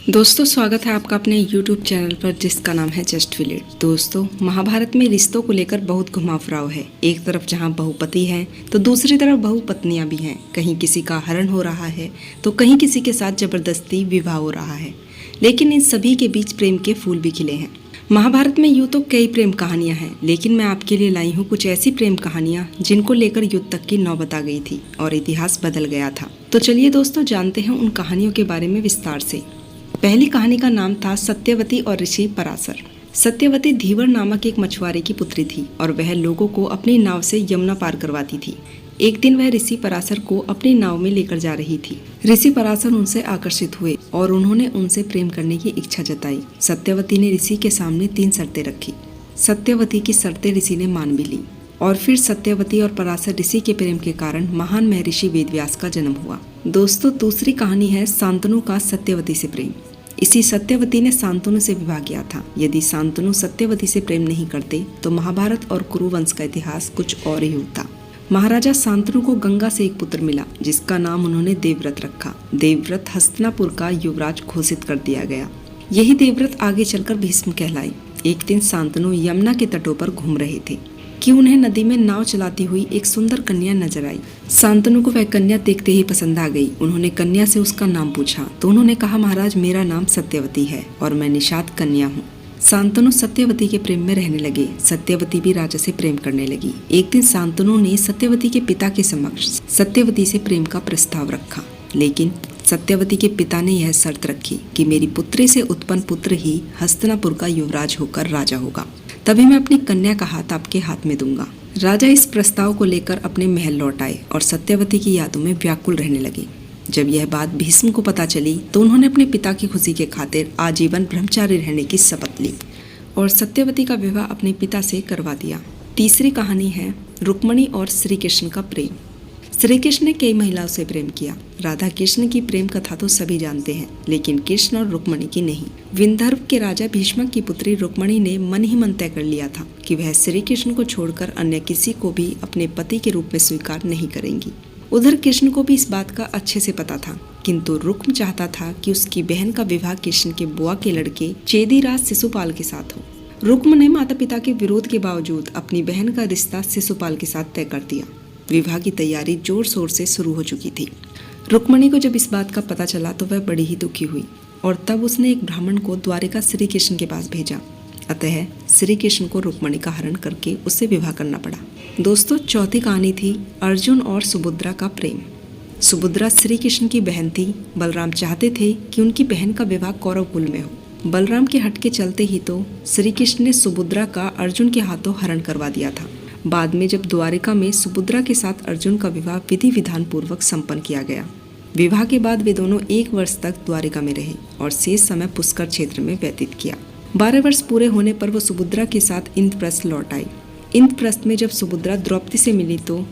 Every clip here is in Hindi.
दोस्तों स्वागत है आपका अपने YouTube चैनल पर जिसका नाम है जस्ट फील इट। दोस्तों महाभारत में रिश्तों को लेकर बहुत घुमावराव है। एक तरफ जहां बहुपति हैं तो दूसरी तरफ बहुपत्नियां भी हैं। कहीं किसी का हरण हो रहा है तो कहीं किसी के साथ जबरदस्ती विवाह हो रहा है, लेकिन इन सभी के बीच प्रेम के फूल भी खिले हैं। महाभारत में यूं तो कई प्रेम कहानियां हैं, लेकिन मैं आपके लिए लाई हूं कुछ ऐसी प्रेम कहानियां जिनको लेकर युद्ध तक की नौबत आ गई थी और इतिहास बदल गया था। तो चलिए दोस्तों जानते हैं उन कहानियों के बारे में विस्तार से। पहली कहानी का नाम था सत्यवती और ऋषि पराशर। सत्यवती धीवर नामक एक मछुआरे की पुत्री थी और वह लोगों को अपनी नाव से यमुना पार करवाती थी। एक दिन वह ऋषि पराशर को अपनी नाव में लेकर जा रही थी। ऋषि पराशर उनसे आकर्षित हुए और उन्होंने उनसे प्रेम करने की इच्छा जताई। सत्यवती ने ऋषि के सामने 3 शर्तें रखी। सत्यवती की शर्तें ऋषि ने मान भी ली और फिर सत्यवती और पराशर ऋषि के प्रेम के कारण महान महर्षि वेदव्यास का जन्म हुआ। दोस्तों दूसरी कहानी है शांतनु का सत्यवती से प्रेम। इसी सत्यवती ने शांतनु से विवाह किया था। यदि शांतनु सत्यवती से प्रेम नहीं करते तो महाभारत और कुरुवंश का इतिहास कुछ और ही होता। महाराजा शांतनु को गंगा से एक पुत्र मिला जिसका नाम उन्होंने देवव्रत रखा। देवव्रत हस्तिनापुर का युवराज घोषित कर दिया गया। यही देवव्रत आगे चलकर भीष्म कहलाए। एक दिन शांतनु यमुना के तटों पर घूम रहे थे कि उन्हें नदी में नाव चलाती हुई एक सुंदर कन्या नजर आई। शांतनु को वह कन्या देखते ही पसंद आ गई। उन्होंने कन्या से उसका नाम पूछा तो उन्होंने कहा, महाराज मेरा नाम सत्यवती है और मैं निषाद कन्या हूँ। शांतनु सत्यवती के प्रेम में रहने लगे। सत्यवती भी राजा से प्रेम करने लगी। एक दिन शांतनु ने सत्यवती के पिता के समक्ष सत्यवती से प्रेम का प्रस्ताव रखा, लेकिन सत्यवती के पिता ने यह शर्त रखी कि मेरी पुत्री से उत्पन्न पुत्र ही हस्तिनापुर का युवराज होकर राजा होगा, तभी मैं अपनी कन्या का हाथ आपके हाथ में दूंगा। राजा इस प्रस्ताव को लेकर अपने महल लौट आए और सत्यवती की यादों में व्याकुल रहने लगे। जब यह बात भीष्म को पता चली तो उन्होंने अपने पिता की खुशी के खातिर आजीवन ब्रह्मचारी रहने की शपथ ली और सत्यवती का विवाह अपने पिता से करवा दिया। तीसरी कहानी है रुक्मणी और श्री कृष्ण का प्रेम। श्री कृष्ण ने कई महिलाओं से प्रेम किया। राधा कृष्ण की प्रेम कथा तो सभी जानते हैं, लेकिन कृष्ण और रुक्मणी की नहीं। विंध्यार्व के राजा भीष्मक की पुत्री रुक्मणी ने मन ही मन तय कर लिया था कि वह श्री कृष्ण को छोड़कर अन्य किसी को भी अपने पति के रूप में स्वीकार नहीं करेंगी। उधर कृष्ण को भी इस बात का अच्छे से पता था, किंतु रुक्म चाहता था कि उसकी बहन का विवाह कृष्ण के बुआ के लड़के चेदीराज शिशुपाल के साथ हो। रुक्म ने माता पिता के विरोध के बावजूद अपनी बहन का रिश्ता शिशुपाल के साथ तय कर दिया। विवाह की तैयारी जोर शोर से शुरू हो चुकी थी। रुक्मणी को जब इस बात का पता चला तो वह बड़ी ही दुखी हुई और तब उसने एक ब्राह्मण को द्वारिका श्री कृष्ण के पास भेजा। अतः श्री कृष्ण को रुक्मणी का हरण करके उससे विवाह करना पड़ा। दोस्तों चौथी कहानी थी अर्जुन और सुभद्रा का प्रेम। सुभद्रा श्री कृष्ण की बहन थी। बलराम चाहते थे कि उनकी बहन का विवाह कौरव कुल में हो। बलराम के हट के चलते ही तो श्री कृष्ण ने सुभद्रा का अर्जुन के हाथों हरण करवा दिया था। बाद में जब द्वारिका में सुभद्रा के साथ अर्जुन का विवाह विधि विधान पूर्वक संपन्न किया गया। विवाह के बाद वे दोनों 1 वर्ष तक द्वारिका में रहे और शेष समय पुष्कर क्षेत्र में व्यतीत किया। 12 वर्ष पूरे होने पर वो सुभद्रा के साथ इंद्रप्रस्थ लौट आई। इंद्रप्रस्थ में जब सुभद्रा द्रौपदी से मिली तो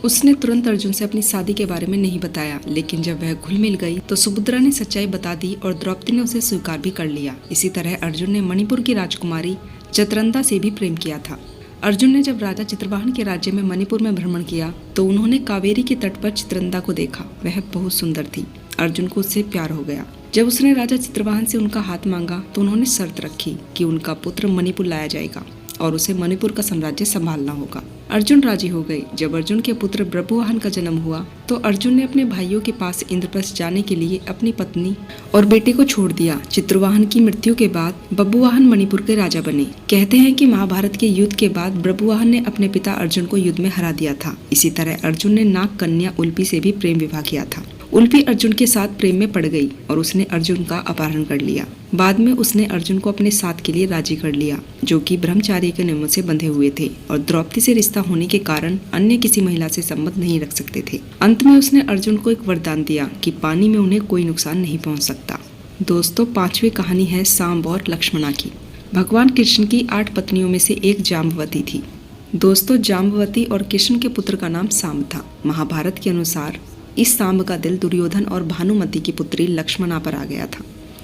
उसने तुरंत अर्जुन से अपनी शादी के बारे में नहीं बताया, लेकिन जब वह घुल मिल गई तो सुभद्रा ने सच्चाई बता दी और द्रौपदी ने उसे स्वीकार भी कर लिया। इसी तरह अर्जुन ने मणिपुर की राजकुमारी चित्रंदा से भी प्रेम किया था। अर्जुन ने जब राजा चित्रवाहन के राज्य में मणिपुर में भ्रमण किया तो उन्होंने कावेरी के तट पर चित्रंदा को देखा। वह बहुत सुंदर थी। अर्जुन को उससे प्यार हो गया। जब उसने राजा चित्रवाहन से उनका हाथ मांगा तो उन्होंने शर्त रखी कि उनका पुत्र मणिपुर लाया जाएगा और उसे मणिपुर का साम्राज्य संभालना होगा। अर्जुन राजी हो गए। जब अर्जुन के पुत्र बब्रुवाहन का जन्म हुआ तो अर्जुन ने अपने भाइयों के पास इंद्रप्रस्थ जाने के लिए अपनी पत्नी और बेटे को छोड़ दिया। चित्रवाहन की मृत्यु के बाद बब्रुवाहन मणिपुर के राजा बने। कहते हैं कि महाभारत के युद्ध के बाद बब्रुवाहन ने अपने पिता अर्जुन को युद्ध में हरा दिया था। इसी तरह अर्जुन ने नाग कन्या उल्पी से भी प्रेम विवाह किया था। उल्पी अर्जुन के साथ प्रेम में पड़ गई और उसने अर्जुन का अपहरण कर लिया। बाद में उसने अर्जुन को अपने साथ के लिए राजी कर लिया, जो कि ब्रह्मचारी के नियमों से बंधे हुए थे और द्रौपदी से रिश्ता होने के कारण अन्य किसी महिला से संबंध नहीं रख सकते थे। अंत में उसने अर्जुन को एक वरदान दिया कि पानी में उन्हें कोई नुकसान नहीं पहुंच सकता। दोस्तों 5वीं कहानी है सांब और लक्ष्मणा की। भगवान कृष्ण की 8 पत्नियों में से एक जाम्बवती थी। दोस्तों जाम्बवती और कृष्ण के पुत्र का नाम सांब था। महाभारत के अनुसार इस सांब का दिल दुर्योधन और भानुमति की पुत्री लक्ष्मणा पर आ गया था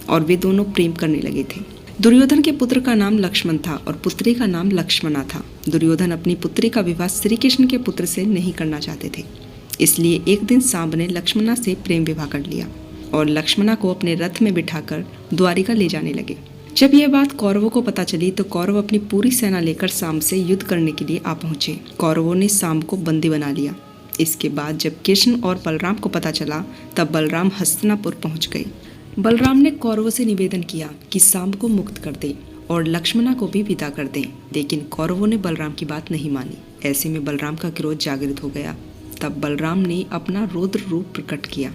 और वे दोनों प्रेम करने लगे थे। दुर्योधन के पुत्र का नाम लक्ष्मण था और पुत्री का नाम लक्ष्मणा था। दुर्योधन अपनी पुत्री का विवाह श्री कृष्ण के पुत्र से नहीं करना चाहते थे, इसलिए एक दिन सांब ने लक्ष्मणा से प्रेम विवाह कर लिया और लक्ष्मणा को अपने रथ में बिठाकर द्वारिका ले जाने लगे। जब यह बात कौरवों को पता चली तो कौरव अपनी पूरी सेना लेकर साम से युद्ध करने के लिए आ पहुंचे। कौरवों ने साम को बंदी बना लिया। इसके बाद जब कृष्ण और बलराम को पता चला तब बलराम हस्तिनापुर पहुंच गए। बलराम ने कौरवों से निवेदन किया कि साम को मुक्त कर दे और लक्ष्मणा को भी विदा कर दें, लेकिन कौरवों ने बलराम की बात नहीं मानी। ऐसे में बलराम का क्रोध जागृत हो गया। तब बलराम ने अपना रौद्र रूप प्रकट किया।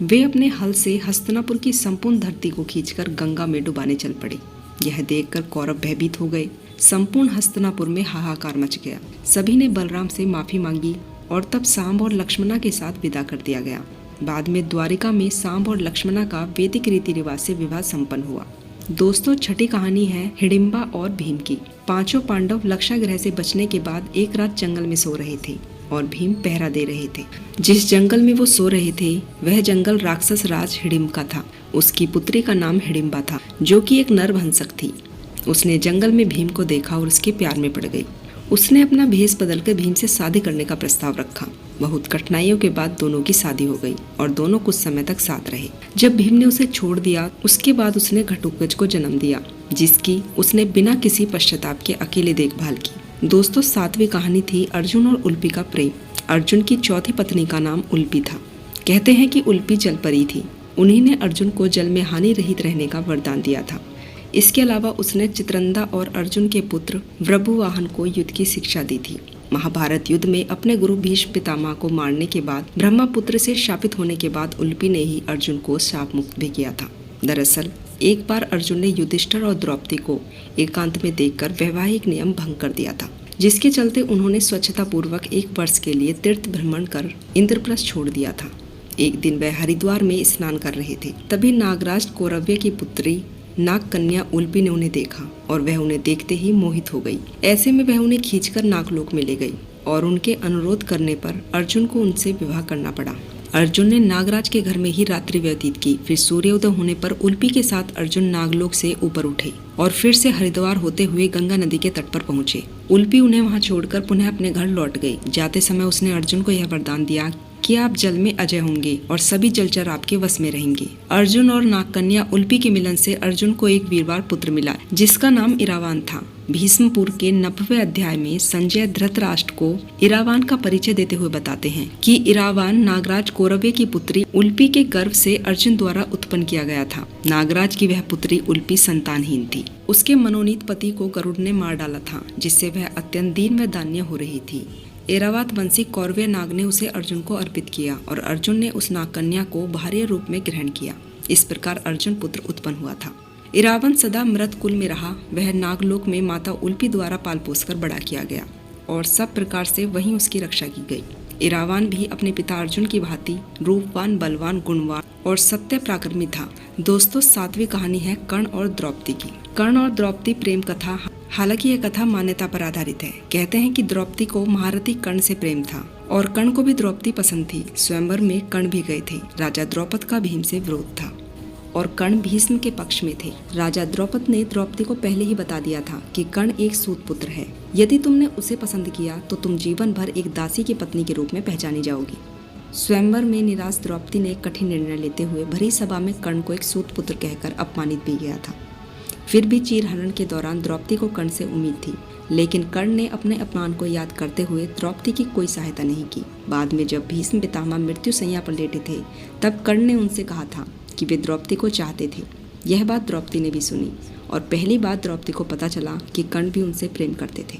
वे अपने हल से हस्तिनापुर की संपूर्ण धरती को खींचकर गंगा में डुबाने चल पड़े। यह देखकर कौरव भयभीत हो गए। संपूर्ण हस्तिनापुर में हाहाकार मच गया। सभी ने बलराम से माफी मांगी और तब सांब और लक्ष्मणा के साथ विदा कर दिया गया। बाद में द्वारिका में सांब और लक्ष्मणा का वैदिक रीति रिवाज से विवाह संपन्न हुआ। दोस्तों, छठी कहानी है हिडिंबा और भीम की। पांचों पांडव लक्षागृह से बचने के बाद एक रात जंगल में सो रहे थे और भीम पहरा दे रहे थे। जिस जंगल में वो सो रहे थे वह जंगल राक्षस राज हिडिंब का था। उसकी पुत्री का नाम हिडिंबा था, जो कि एक नरभंसक थी। उसने जंगल में भीम को देखा और उसके प्यार में पड़ गई। उसने अपना भेष बदलकर भीम से शादी करने का प्रस्ताव रखा। बहुत कठिनाइयों के बाद दोनों की शादी हो गई और दोनों कुछ समय तक साथ रहे। जब भीम ने उसे छोड़ दिया उसके बाद उसने घटोत्कच को जन्म दिया, जिसकी उसने बिना किसी पश्चाताप के अकेले देखभाल की। दोस्तों, 7वीं कहानी थी अर्जुन और उल्पी का प्रेम। अर्जुन की चौथी पत्नी का नाम उल्पी था। कहते हैं कि उल्पी जलपरी थी। उन्हीं ने अर्जुन को जल में हानि रहित रहने का वरदान दिया था। इसके अलावा उसने चित्रंदा और अर्जुन के पुत्र वृभुवाहन को युद्ध की शिक्षा दी थी। महाभारत युद्ध में अपने गुरु भीष्म पितामह को मारने के बाद ब्रह्मपुत्र से शापित होने के बाद उल्पी ने ही अर्जुन को शाप मुक्त भी किया था। दरअसल एक बार अर्जुन ने युधिष्ठिर और द्रौपदी को एकांत में देखकर वैवाहिक नियम भंग कर दिया था, जिसके चलते उन्होंने स्वच्छता पूर्वक 1 वर्ष के लिए तीर्थ भ्रमण कर इंद्रप्रस्थ छोड़ दिया था। एक दिन वह हरिद्वार में स्नान कर रहे थे, तभी नागराज कौरव्य की पुत्री नाग कन्या उल्पी ने उन्हें देखा और वह उन्हें देखते ही मोहित हो गई। ऐसे में वह उन्हें खींचकर नागलोक में ले गई और उनके अनुरोध करने पर अर्जुन को उनसे विवाह करना पड़ा। अर्जुन ने नागराज के घर में ही रात्रि व्यतीत की। फिर सूर्योदय होने पर उल्पी के साथ अर्जुन नागलोक से ऊपर उठे और फिर से हरिद्वार होते हुए गंगा नदी के तट पर पहुंचे। उल्पी उन्हें वहां छोड़कर पुनः अपने घर लौट गई। जाते समय उसने अर्जुन को यह वरदान दिया कि आप जल में अजय होंगे और सभी जलचर आपके वश में रहेंगे। अर्जुन और नागकन्या उल्पी के मिलन से अर्जुन को एक वीरवार पुत्र मिला, जिसका नाम इरावान था। भीष्मपुर के 90वें अध्याय में संजय धृतराष्ट्र को इरावान का परिचय देते हुए बताते हैं कि इरावान नागराज कौरव्य की पुत्री उल्पी के गर्भ से अर्जुन द्वारा उत्पन्न किया गया था। नागराज की वह पुत्री उल्पी संतानहीन थी। उसके मनोनीत पति को गरुड़ ने मार डाला था, जिससे वह अत्यंत दीन व दान्य हो रही थी। एरावत वंशी कौरव्य नाग ने उसे अर्जुन को अर्पित किया और अर्जुन ने उस नाग कन्या को भार्य रूप में ग्रहण किया। इस प्रकार अर्जुन पुत्र उत्पन्न हुआ था। इरावन सदा मृत कुल में रहा। वह नागलोक में माता उल्पी द्वारा पाल पोस कर बड़ा किया गया और सब प्रकार से वहीं उसकी रक्षा की गई। इरावान भी अपने पिता अर्जुन की भांति रूपवान, बलवान, गुणवान और सत्य पराक्रमी था। दोस्तों, 7वीं कहानी है कर्ण और द्रौपदी की। कर्ण और द्रौपदी प्रेम कथा। हालांकि यह कथा मान्यता पर आधारित है। कहते हैं कि द्रौपदी को महारथी कर्ण से प्रेम था और कर्ण को भी द्रौपदी पसंद थी। स्वयंवर में कर्ण भी गए थे। राजा द्रौपद का भीम से विरोध था और कर्ण भीष्म के पक्ष में थे। राजा द्रौपद ने द्रौपदी को पहले ही बता दिया था कि कर्ण एक सूत पुत्र है। यदि तुमने उसे पसंद किया तो तुम जीवन भर एक दासी की पत्नी के रूप में पहचानी जाओगी। स्वयंवर में निराश द्रौपदी ने एक कठिन निर्णय लेते हुए भरी सभा में कर्ण को एक सूत पुत्र कहकर अपमानित भी किया था। फिर भी चीरहरण के दौरान द्रौपदी को कर्ण से उम्मीद थी, लेकिन कर्ण ने अपने अपमान को याद करते हुए द्रौपदी की कोई सहायता नहीं की। बाद में जब भीष्म पितामह मृत्यु शैया पर लेटे थे तब कर्ण ने उनसे कहा था कि वे द्रौपदी को चाहते थे। यह बात द्रौपदी ने भी सुनी और पहली बार द्रौपदी को पता चला कि कर्ण भी उनसे प्रेम करते थे।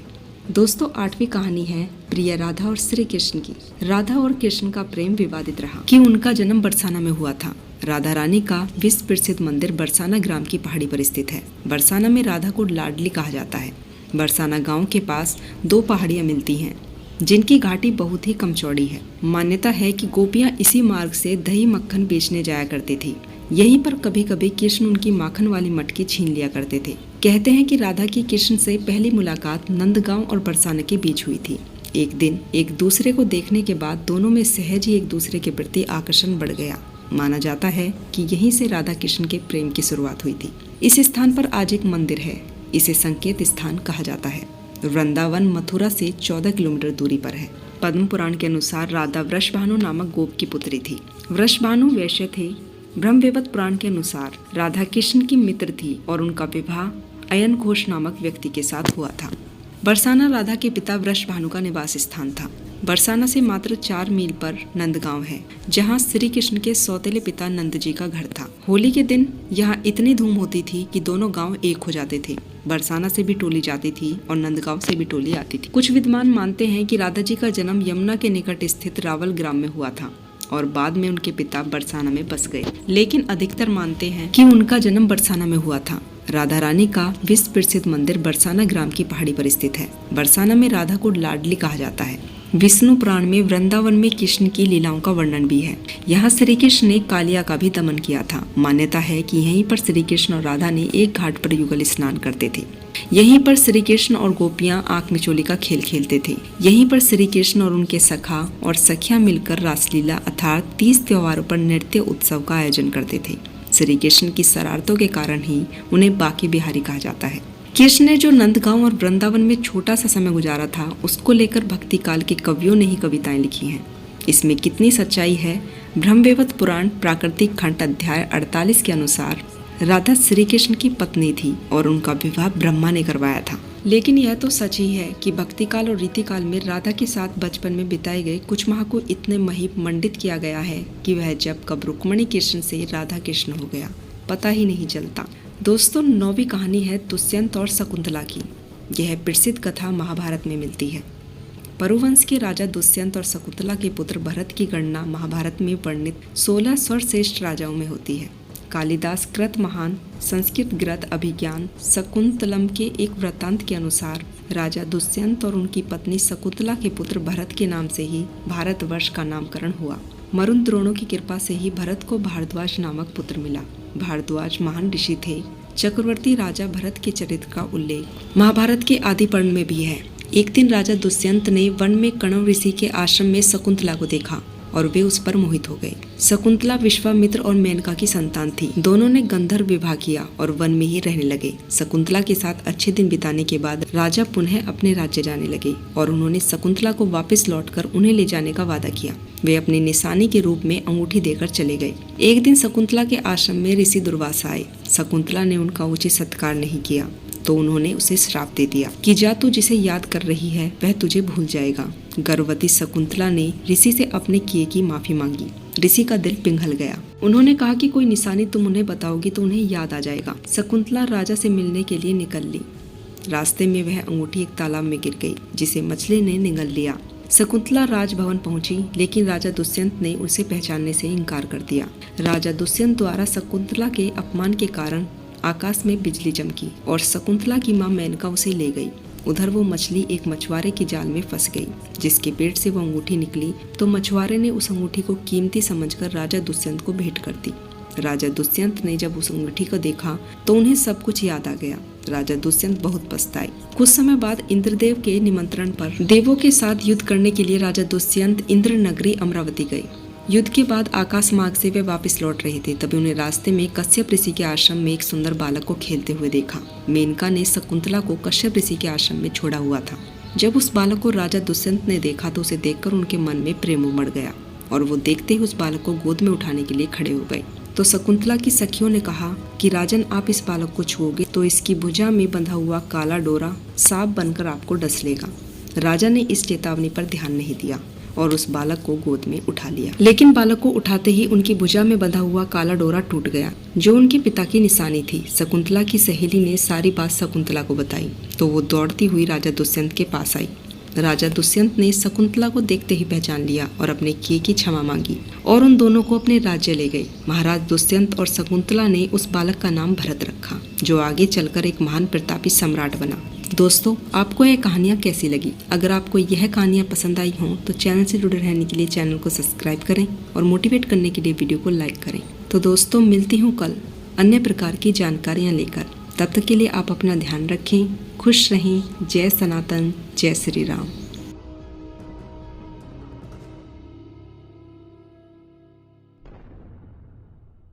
दोस्तों, 8वीं कहानी है प्रिय राधा और श्री कृष्ण की। राधा और कृष्ण का प्रेम विवादित रहा कि उनका जन्म बरसाना में हुआ था। राधा रानी का विश्व प्रसिद्ध मंदिर बरसाना ग्राम की पहाड़ी पर स्थित है। बरसाना में राधा को लाडली कहा जाता है। बरसाना गांव के पास 2 पहाड़ियां मिलती हैं, जिनकी घाटी बहुत ही कम चौड़ी है। मान्यता है कि गोपियां इसी मार्ग से दही मक्खन बेचने जाया करती थी। यहीं पर कभी कभी कृष्ण उनकी माखन वाली मटकी छीन लिया करते थे। कहते हैं कि राधा की कृष्ण से पहली मुलाकात नंदगांव और बरसाना के बीच हुई थी। एक दिन एक दूसरे को देखने के बाद दोनों में सहज ही एक दूसरे के प्रति आकर्षण बढ़ गया। माना जाता है कि यहीं से राधा कृष्ण के प्रेम की शुरुआत हुई थी। इस स्थान पर आज एक मंदिर है। इसे संकेत स्थान कहा जाता है। वृंदावन मथुरा से 14 किलोमीटर दूरी पर है। पद्म पुराण के अनुसार राधा वृषभानु नामक गोप की पुत्री थी। वृषभानु वैश्य थे। ब्रह्मवैवर्त पुराण के अनुसार राधा कृष्ण की मित्र थी और उनका विवाह अयन घोष नामक व्यक्ति के साथ हुआ था। बरसाना राधा के पिता वृषभानु का निवास स्थान था। बरसाना से मात्र 4 मील पर नंदगांव है, जहां श्री कृष्ण के सौतेले पिता नंद जी का घर था। होली के दिन यहाँ इतनी धूम होती थी कि दोनों गांव एक हो जाते थे। बरसाना से भी टोली जाती थी और नंदगांव से भी टोली आती थी। कुछ विद्वान मानते हैं कि राधा जी का जन्म यमुना के निकट स्थित रावल ग्राम में हुआ था और बाद में उनके पिता बरसाना में बस गए, लेकिन अधिकतर मानते हैं कि उनका जन्म बरसाना में हुआ था। राधा रानी का विश्व प्रसिद्ध मंदिर बरसाना ग्राम की पहाड़ी पर स्थित है। बरसाना में राधा को लाडली कहा जाता है। विष्णु पुराण में वृंदावन में कृष्ण की लीलाओं का वर्णन भी है। यहाँ श्री कृष्ण ने कालिया का भी दमन किया था। मान्यता है कि यहीं पर श्री कृष्ण और राधा ने एक घाट पर युगल स्नान करते थे। यहीं पर श्री कृष्ण और गोपियां आंख मिचोली का खेल खेलते थे। यहीं पर श्री कृष्ण और उनके सखा और सखियां मिलकर रासलीला अर्थात 30 त्योहारों पर नृत्य उत्सव का आयोजन करते थे। श्री कृष्ण की शरारतों के कारण ही उन्हें बांके बिहारी कहा जाता है। कृष्ण ने जो नंदगांव और वृंदावन में छोटा सा समय गुजारा था, उसको लेकर भक्ति काल के कवियों ने ही कविताएं लिखी हैं। इसमें कितनी सच्चाई है? ब्रह्मवैवर्त पुराण प्राकृतिक खंड अध्याय 48 के अनुसार राधा श्री कृष्ण की पत्नी थी और उनका विवाह ब्रह्मा ने करवाया था। लेकिन यह तो सच ही है कि भक्ति काल और रीति काल में राधा के साथ बचपन में बिताए गए कुछ माह को इतने महिम मंडित किया गया है कि वह जब कब रुक्मणी कृष्ण से राधा कृष्ण हो गया, पता ही नहीं चलता। दोस्तों, 9वीं कहानी है दुष्यंत और शकुंतला की। यह प्रसिद्ध कथा महाभारत में मिलती है। परुवंश के राजा दुष्यंत और शकुंतला के पुत्र भरत की गणना महाभारत में वर्णित 16 सर्वश्रेष्ठ राजाओं में होती है। कालिदास कृत महान संस्कृत ग्रंथ अभिज्ञान शकुंतलम के एक वृत्तांत के अनुसार राजा दुष्यंत और उनकी पत्नी शकुंतला के पुत्र भरत के नाम से ही भारतवर्ष का नामकरण हुआ। मरुन द्रोणों की कृपा से ही भरत को भारद्वाज नामक पुत्र मिला। भारद्वाज महान ऋषि थे। चक्रवर्ती राजा भरत के चरित्र का उल्लेख महाभारत के आदि पर्व में भी है। एक दिन राजा दुष्यंत ने वन में कण्व ऋषि के आश्रम में शकुंतला को देखा और वे उस पर मोहित हो गए। शकुंतला विश्वामित्र और मेनका की संतान थी। दोनों ने गंधर्व विवाह किया और वन में ही रहने लगे। शकुंतला के साथ अच्छे दिन बिताने के बाद राजा पुनः अपने राज्य जाने लगे और उन्होंने शकुंतला को वापस लौटकर उन्हें ले जाने का वादा किया। वे अपनी निशानी के रूप में अंगूठी देकर चले गए। एक दिन शकुंतला के आश्रम में ऋषि दुर्वासा आए। शकुंतला ने उनका उचित सत्कार नहीं किया तो उन्होंने उसे श्राप दे दिया कि जा तू जिसे याद कर रही है वह तुझे भूल जाएगा। गर्भवती शकुंतला ने ऋषि से अपने किए की माफी मांगी। ऋषि का दिल पिघल गया। उन्होंने कहा कि कोई निशानी तुम उन्हें बताओगी तो उन्हें याद आ जाएगा। शकुंतला राजा से मिलने के लिए निकल ली। रास्ते में वह अंगूठी एक तालाब में गिर गई, जिसे मछली ने निगल लिया। शकुंतला राजभवन पहुंची, लेकिन राजा दुष्यंत ने उसे पहचानने से इनकार कर दिया। राजा दुष्यंत द्वारा शकुंतला के अपमान के कारण आकाश में बिजली चमकी और शकुंतला की मां मेनका उसे ले गई। उधर वो मछली एक मछुआरे के जाल में फंस गई। जिसके पेट से वो अंगूठी निकली तो मछुआरे ने उस अंगूठी को कीमती समझकर राजा दुष्यंत को भेंट कर दी। राजा दुष्यंत ने जब उस अंगूठी को देखा तो उन्हें सब कुछ याद आ गया। राजा दुष्यंत बहुत पछताए। कुछ समय बाद इंद्रदेव के निमंत्रण पर देवों के साथ युद्ध करने के लिए राजा दुष्यंत इंद्र नगरी अमरावती गए। युद्ध के बाद आकाश मार्ग से वे वापस लौट रहे थे, तभी उन्हें रास्ते में कश्यप ऋषि के आश्रम में एक सुंदर बालक को खेलते हुए देखा। मेनका ने शकुंतला को कश्यप ऋषि के आश्रम में छोड़ा हुआ था। जब उस बालक को राजा दुष्यंत ने देखा तो उसे देखकर उनके मन में प्रेम उमड़ गया और वो देखते ही उस बालक को गोद में उठाने के लिए खड़े हो गए। तो शकुंतला की सखियों ने कहा कि राजन, आप इस बालक को छुओगे तो इसकी भुजा में बंधा हुआ काला डोरा सांप बनकर आपको डस लेगा। राजा ने इस चेतावनी पर ध्यान नहीं दिया और उस बालक को गोद में उठा लिया। लेकिन बालक को उठाते ही उनकी भुजा में बंधा हुआ काला डोरा टूट गया, जो उनके पिता की निशानी थी। शकुंतला की सहेली ने सारी बात शकुंतला को बताई तो वो दौड़ती हुई राजा दुष्यंत के पास आई। राजा दुष्यंत ने शकुंतला को देखते ही पहचान लिया और अपने किए की क्षमा मांगी और उन दोनों को अपने राज्य ले गए। महाराज दुष्यंत और शकुंतला ने उस बालक का नाम भरत रखा, जो आगे चलकर एक महान प्रतापी सम्राट बना। दोस्तों, आपको यह कहानियाँ कैसी लगी? अगर आपको यह कहानियाँ पसंद आई हों तो चैनल से जुड़े रहने के लिए चैनल को सब्सक्राइब करें और मोटिवेट करने के लिए वीडियो को लाइक करें। तो दोस्तों, मिलती हूँ कल अन्य प्रकार की जानकारियाँ लेकर। तब तक के लिए आप अपना ध्यान रखें, खुश रहें। जय सनातन, जय श्री राम।